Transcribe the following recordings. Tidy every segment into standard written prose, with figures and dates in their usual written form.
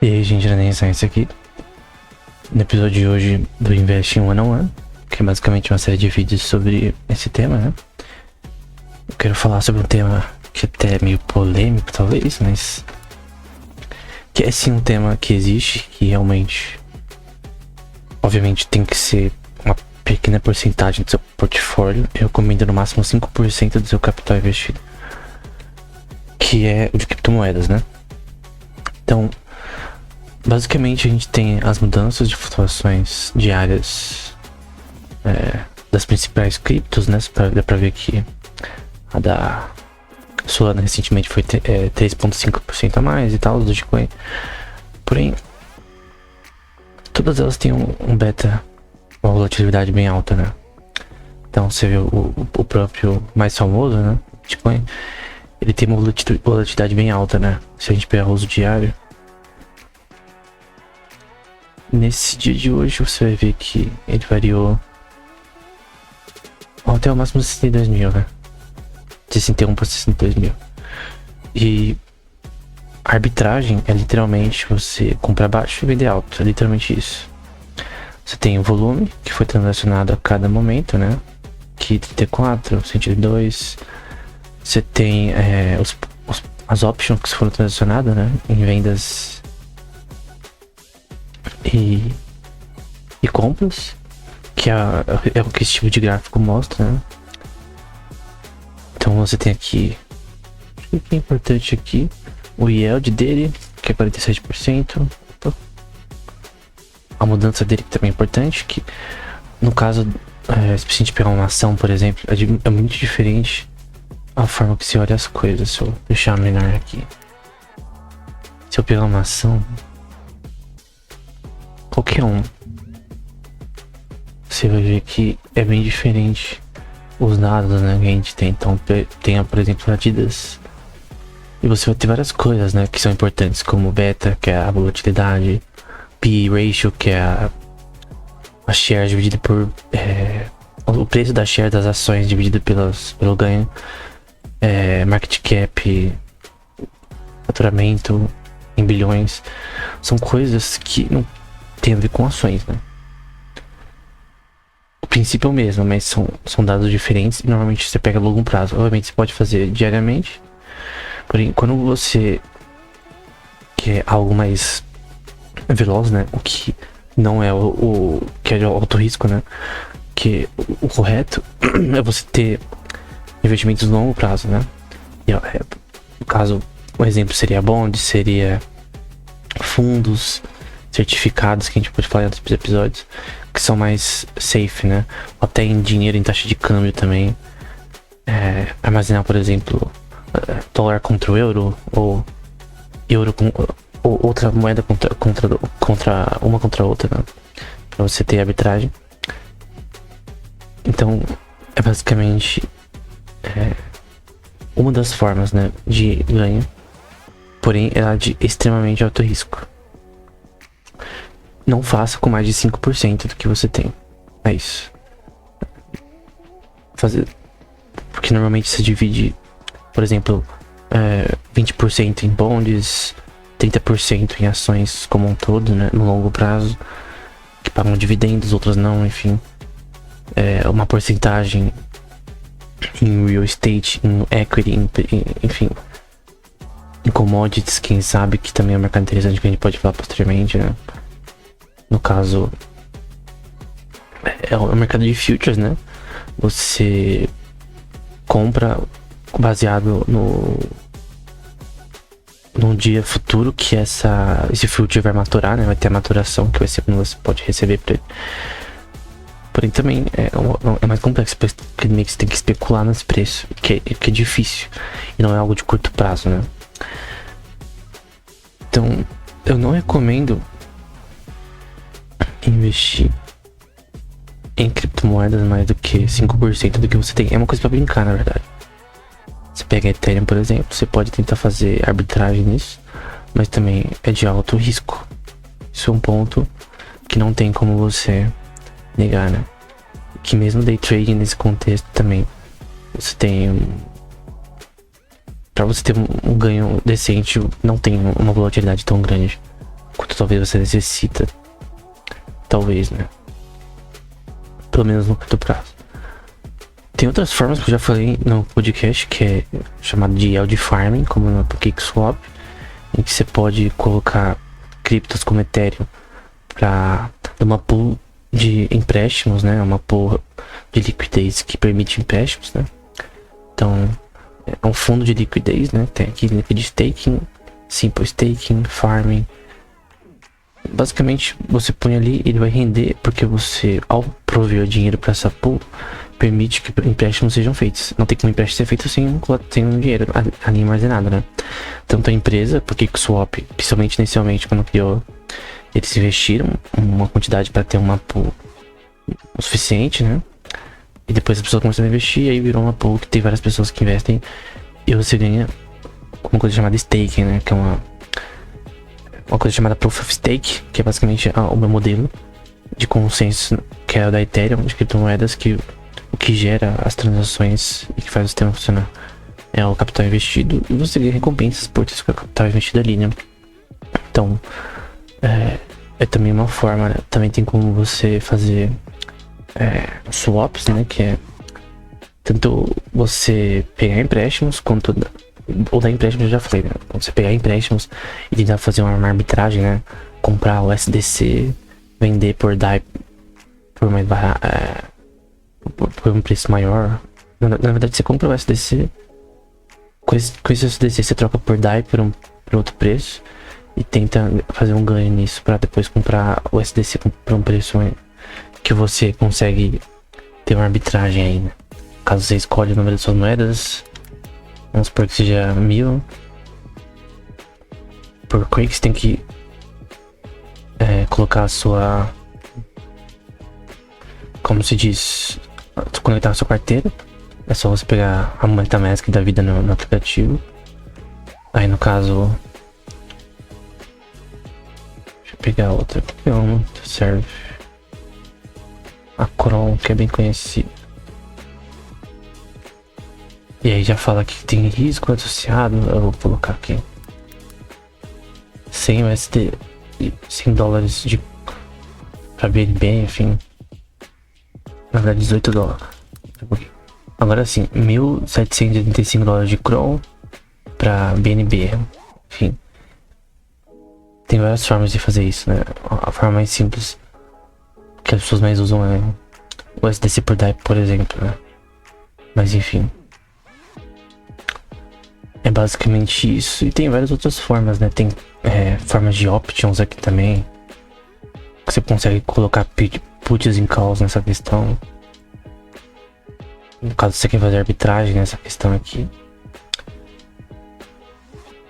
E aí, gente, Renaissance aqui. No episódio de hoje do Invest in One on One, que é basicamente uma série de vídeos sobre esse tema, né? Eu quero falar sobre um tema que até é meio polêmico, talvez, mas que é sim um tema que existe, que realmente, obviamente, tem que ser uma pequena porcentagem do seu portfólio. Eu recomendo no máximo 5% do seu capital investido, que é o de criptomoedas, né? Então, basicamente a gente tem as mudanças de flutuações diárias das principais criptos, né? Dá pra ver que a da Solana recentemente foi 3,5% a mais e tal, do Dogecoin. Porém, todas elas têm um beta, uma volatilidade bem alta, né? Então você vê o próprio mais famoso, né? Bitcoin, ele tem uma volatilidade bem alta, né? Se a gente pegar o uso diário, nesse dia de hoje você vai ver que ele variou até o máximo de 62 mil, né? De 61 para 62 mil. E a arbitragem é literalmente você comprar baixo e vender alto. É literalmente isso. Você tem o volume, que foi transacionado a cada momento, né? Aqui 34, 102. Você tem as options que foram transacionadas, né? Em vendas e compras, que é o que esse tipo de gráfico mostra, né? Então você tem aqui, o que é importante aqui, o yield dele, que é 47%. A mudança dele que também é importante, que no caso, se a gente pegar uma ação, por exemplo, é muito diferente a forma que se olha as coisas. Se eu deixar menor aqui, se eu pegar uma ação, qualquer um, você vai ver que é bem diferente os dados, né, que a gente tem. Então tem, por exemplo, a Adidas, e você vai ter várias coisas, né, que são importantes, como beta, que é a volatilidade, P/E ratio, que é a share dividida por o preço da share das ações dividido pelo ganho, market cap, faturamento em bilhões. São coisas que não tem a ver com ações, né? O princípio é o mesmo, mas são dados diferentes e normalmente você pega a longo prazo. Obviamente você pode fazer diariamente, porém quando você quer algo mais veloz, né? O que não é o que é de alto risco, né? Que o correto é você ter investimentos de longo prazo, né? E no caso, um exemplo seria bonds, seria fundos, certificados, que a gente pode falar em outros episódios, que são mais safe, né? Até em dinheiro, em taxa de câmbio também. Armazenar, por exemplo, dólar contra o euro, ou euro ou outra moeda contra a outra, né? Pra você ter arbitragem. Então, é basicamente uma das formas, né, de ganho, porém ela é de extremamente alto risco. Não faça com mais de 5% do que você tem. É isso. Porque normalmente você divide, por exemplo, 20% em bonds, 30% em ações como um todo, né, no longo prazo, que pagam dividendos, outras não, enfim. Uma porcentagem em real estate, em equity, enfim. Em commodities, quem sabe, que também é um mercado interessante que a gente pode falar posteriormente, né? No caso, é o mercado de futures, né? Você compra baseado no dia futuro que esse future vai maturar, né? Vai ter a maturação, que vai ser quando você pode receber por ele. Porém também é mais complexo, porque meio que você tem que especular nos preços, que é difícil. E não é algo de curto prazo, né? Então, eu não recomendo investir em criptomoedas mais do que 5% do que você tem. É uma coisa pra brincar, na verdade. Você pega Ethereum, por exemplo, você pode tentar fazer arbitragem nisso, mas também é de alto risco. Isso é um ponto que não tem como você negar, né? Que mesmo day trading nesse contexto também, você tem pra você ter um ganho decente, não tem uma volatilidade tão grande talvez você necessita. Talvez, né? Pelo menos no curto prazo. Tem outras formas que eu já falei no podcast, que é chamado de yield farming, como no PancakeSwap, em que você pode colocar criptos como Ethereum para uma pool de empréstimos, né? Uma pool de liquidez que permite empréstimos, né? Então, é um fundo de liquidez, né? Tem aqui liquid staking, simple staking, farming. Basicamente, você põe ali, ele vai render, porque você, ao prover dinheiro para essa pool, permite que empréstimos sejam feitos. Não tem como empréstimo ser feito sem um dinheiro ali armazenado, né? Tanto a empresa, porque o Swap, principalmente inicialmente, quando criou, eles investiram uma quantidade para ter uma pool o suficiente, né? E depois as pessoas começaram a investir, e aí virou uma pool que tem várias pessoas que investem, e você ganha uma coisa chamada staking, né? Que é uma coisa chamada Proof of Stake, que é basicamente o meu modelo de consenso, que é o da Ethereum, de criptomoedas, que o que gera as transações e que faz o sistema funcionar é o capital investido, e você ganha recompensas por ter seu capital investido ali, né? Então, é também uma forma, né? Também tem como você fazer swaps, né? Que é tanto você pegar empréstimos quanto ou dar empréstimos, eu já falei, né? Você pegar empréstimos e tentar fazer uma arbitragem, né? Comprar o SDC, vender por DAI por mais barato, por um preço maior. Na verdade, você compra o SDC, com esse SDC você troca por DAI por outro preço e tenta fazer um ganho nisso para depois comprar o SDC por um preço que você consegue ter uma arbitragem aí, né? Caso você escolha o número de suas moedas, vamos supor que seja 1000 por coin, que você tem que colocar a sua, como se diz, conectar a sua carteira. É só você pegar a MetaMask da vida no aplicativo. Aí no caso, deixa eu pegar outra que é uma que serve, a Cron, que é bem conhecida. E aí já fala que tem risco associado. Eu vou colocar aqui 100 USD, 100 dólares pra BNB, enfim. Na verdade, 18 dólares. Agora sim, 1.785 dólares de Cron pra BNB. Enfim, tem várias formas de fazer isso, né? A forma mais simples que as pessoas mais usam é o SDC por DAI, por exemplo, né? Mas enfim, é basicamente isso. E tem várias outras formas, né? Tem formas de options aqui também, que você consegue colocar puts em calls nessa questão. No caso, você quer fazer arbitragem nessa questão aqui.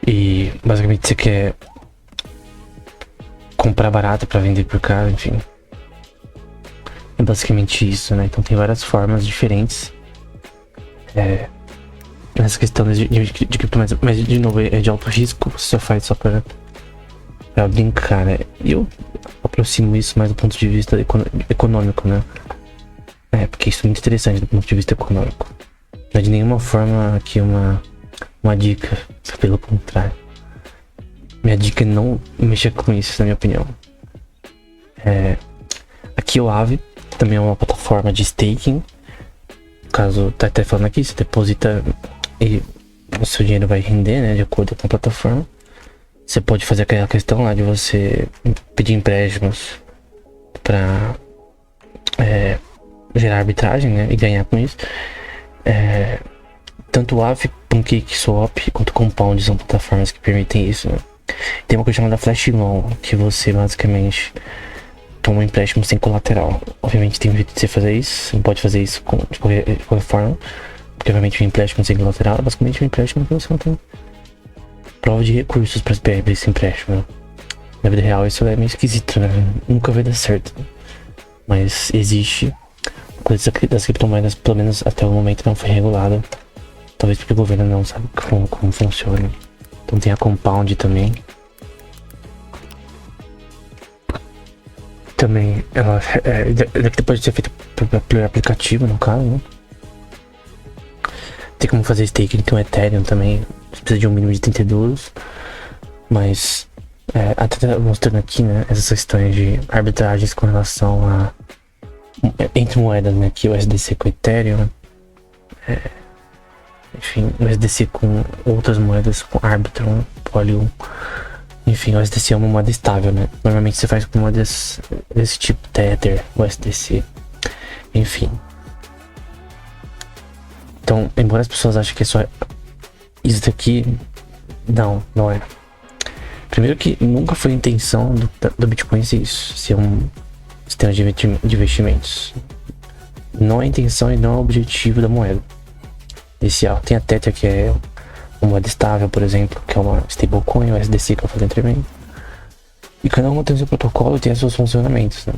E basicamente você quer comprar barato para vender por caro, enfim. É basicamente isso, né? Então tem várias formas diferentes nessa questão de criptomoedas, mas de novo é de alto risco, você só faz só pra brincar, né? E eu aproximo isso mais do ponto de vista econômico, né? Porque isso é muito interessante do ponto de vista econômico. Não é de nenhuma forma aqui uma dica, pelo contrário. Minha dica é não mexer com isso, na minha opinião. Aqui o Aave também é uma plataforma de staking. No caso, tá até falando aqui, você deposita e o seu dinheiro vai render, né, de acordo com a plataforma. Você pode fazer aquela questão lá de você pedir empréstimos pra gerar arbitragem, né, e ganhar com isso. Tanto o Aave, PancakeSwap quanto o Compound são plataformas que permitem isso, né. Tem uma coisa chamada Flash Loan, que você basicamente toma um empréstimo sem colateral. Obviamente tem um jeito de você fazer isso, você não pode fazer isso de qualquer forma, porque obviamente um empréstimo sem colateral é basicamente um empréstimo que você não tem prova de recursos para esse empréstimo, né? Na vida real isso é meio esquisito, né? Nunca vai dar certo, mas existe. A coisa das criptomoedas, pelo menos até o momento, não foi regulada, talvez porque o governo não sabe como funciona. Então tem a Compound também. Também ela pode ser feita pelo aplicativo, no caso, né? Tem como fazer staking com o Ethereum também. Você precisa de um mínimo de 32. Mas Até mostrando aqui, né, essas questões de arbitragens com relação a entre moedas, né, aqui o USDC com o Ethereum, enfim, o USDC com outras moedas, com Arbitrum, Polygon, enfim, o USDC é uma moeda estável, né, normalmente você faz com moedas desse tipo, Tether, USDC, enfim. Então, embora as pessoas achem que é só isso daqui, não é. Primeiro que nunca foi a intenção do Bitcoin ser isso, ser um sistema de investimentos. Não é a intenção e não é o objetivo da moeda inicial. Tem a Tether, que é uma moeda estável, por exemplo, que é uma stablecoin, o USDC, que eu falei anteriormente. E cada uma tem o seu protocolo e tem os seus funcionamentos, né?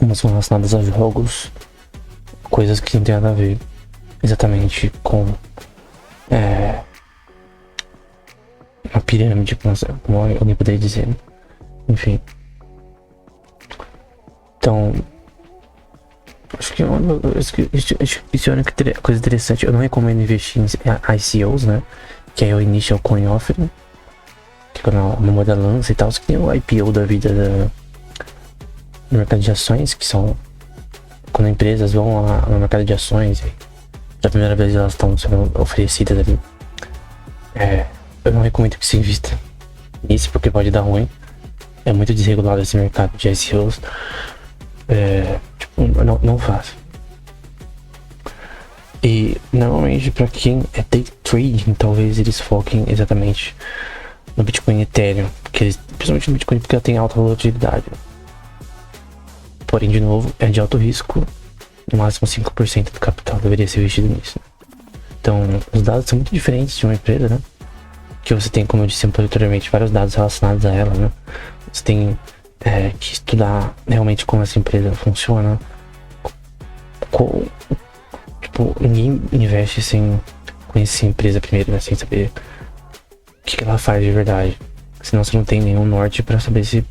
Umas são relacionadas a jogos, coisas que não tem nada a ver exatamente com uma pirâmide, como alguém poderia dizer, né? Enfim. Então, acho que isso é uma coisa interessante. Eu não recomendo investir em ICOs, né? Que é o Initial Coin Offering, que é quando uma moeda lança e tal. Que tem o IPO da vida no mercado de ações, que são quando empresas vão lá no mercado de ações e pela primeira vez elas estão sendo oferecidas ali. Eu não recomendo que se invista nisso porque pode dar ruim. É muito desregulado esse mercado de ICOs. Não faço. E normalmente para quem é day trading, talvez eles foquem exatamente no Bitcoin e Ethereum, principalmente no Bitcoin porque ela tem alta volatilidade. Porém, de novo, é de alto risco. No máximo 5% do capital deveria ser investido nisso. Então, os dados são muito diferentes de uma empresa, né? Que você tem, como eu disse anteriormente, vários dados relacionados a ela, né? Você tem que estudar realmente como essa empresa funciona. Ninguém investe sem conhecer a empresa primeiro, né? Sem saber o que ela faz de verdade. Senão você não tem nenhum norte pra saber se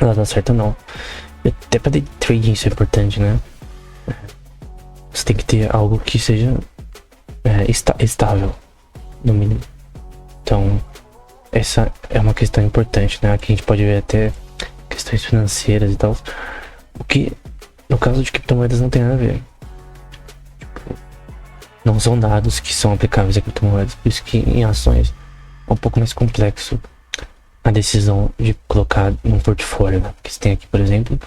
ela dá certo ou não. E até pra day trading isso é importante, né? Você tem que ter algo que seja estável, no mínimo. Então, essa é uma questão importante, né? Aqui a gente pode ver até questões financeiras e tal. O que, no caso de criptomoedas, não tem nada a ver. Não são dados que são aplicáveis a criptomoedas. Por isso que em ações é um pouco mais complexo a decisão de colocar num portfólio, né? Porque você tem aqui, por exemplo,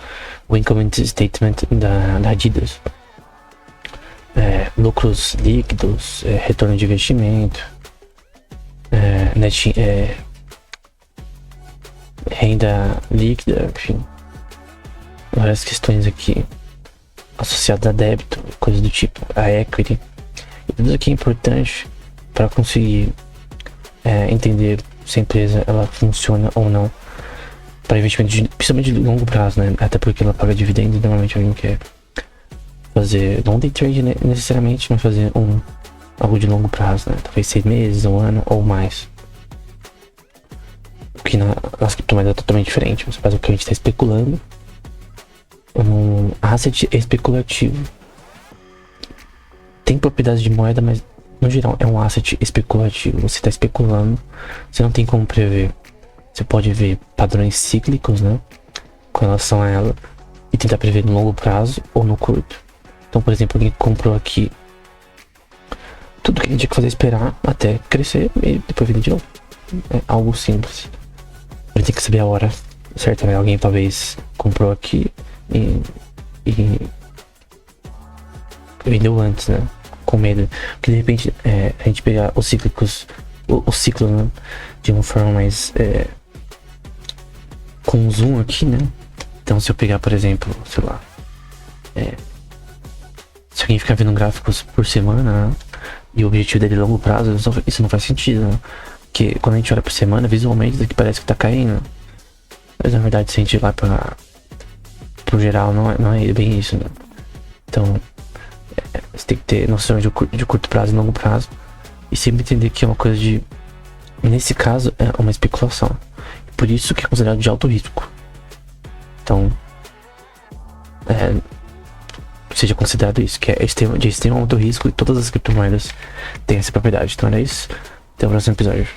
o Income Statement da Adidas. Lucros líquidos, retorno de investimento, renda líquida, enfim, várias questões aqui associadas a débito, coisas do tipo, a equity. E tudo isso aqui é importante para conseguir entender se a empresa ela funciona ou não para investimento principalmente de longo prazo, né? Até porque ela paga dividendos e normalmente alguém quer fazer não day trade necessariamente, mas fazer algo de longo prazo, né? Talvez 6 meses, um ano ou mais. O que nas criptomoedas é totalmente diferente. Você faz o que a gente está especulando. Um asset especulativo tem propriedades de moeda, mas no geral é um asset especulativo. Você está especulando, você não tem como prever. Você pode ver padrões cíclicos, né, com relação a ela, e tentar prever no longo prazo ou no curto. Então, por exemplo, alguém comprou aqui, tudo que a gente tinha que fazer é esperar até crescer e depois vender de novo. É algo simples. A gente tem que saber a hora certa, né? Alguém talvez comprou aqui e vendeu antes, né? Com medo. Porque de repente a gente pegar os cíclicos, o ciclo, né? De uma forma mais com zoom aqui, né? Então se eu pegar, por exemplo, sei lá, se alguém ficar vendo gráficos por semana, né? E o objetivo dele é longo prazo, isso não faz sentido, né? Porque quando a gente olha por semana, visualmente isso aqui parece que tá caindo. Mas na verdade, se a gente vai pro geral, não é bem isso, né? Então, você tem que ter noção de curto prazo e longo prazo. E sempre entender que é uma coisa de... Nesse caso, é uma especulação. Por isso que é considerado de alto risco. Então, seja considerado isso, que é de extremo alto risco, e todas as criptomoedas têm essa propriedade. Então era isso. Até o próximo episódio.